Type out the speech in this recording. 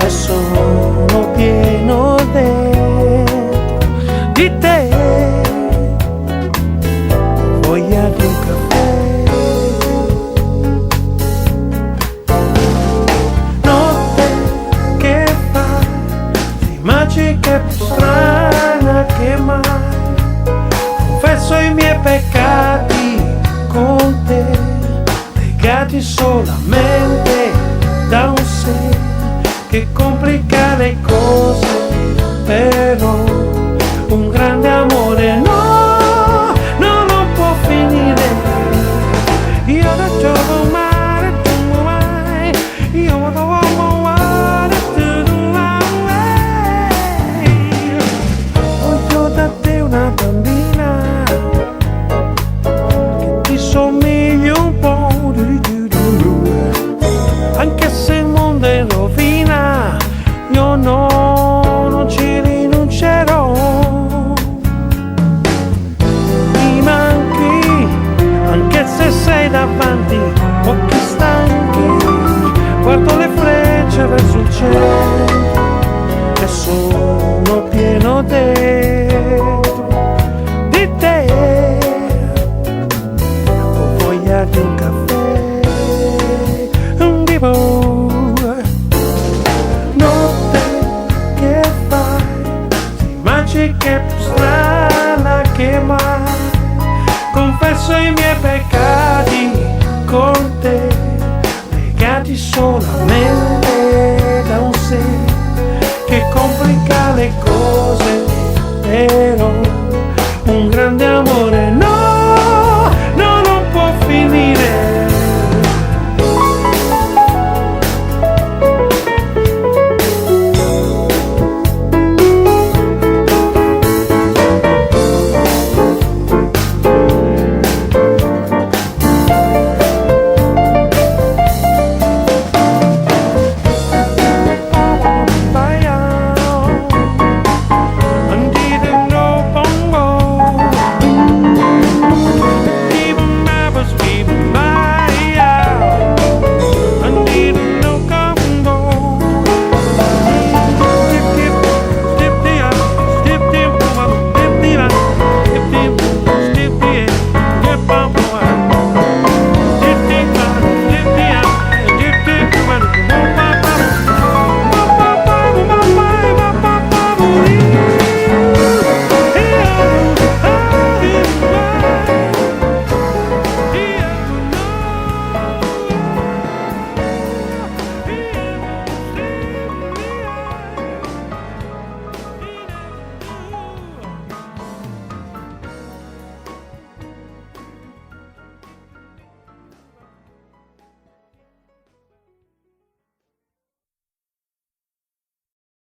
e sono pieno dentro di te. Voglia di un caffè. Notte che fa di magica più strana che mai. Confesso i miei peccati con te, legati solamente da un sé che complica le cose, però un grande amore no, no, non può finire. Io non trovo male, tu non mai, io non trovo male, tu non mai. Voglio da te una bambina che ti somigli un po', anche se il mondo è in rovina, io no, non ci rinuncerò. Mi manchi, anche se sei davanti, occhi stanchi, guardo le frecce verso il cielo e sono pieno dentro di te. Ho voglia di un caffè. Notte che fai, sei magica e più strana che mai. Confesso i miei peccati con te, legati solamente da un sé che complica le cose, però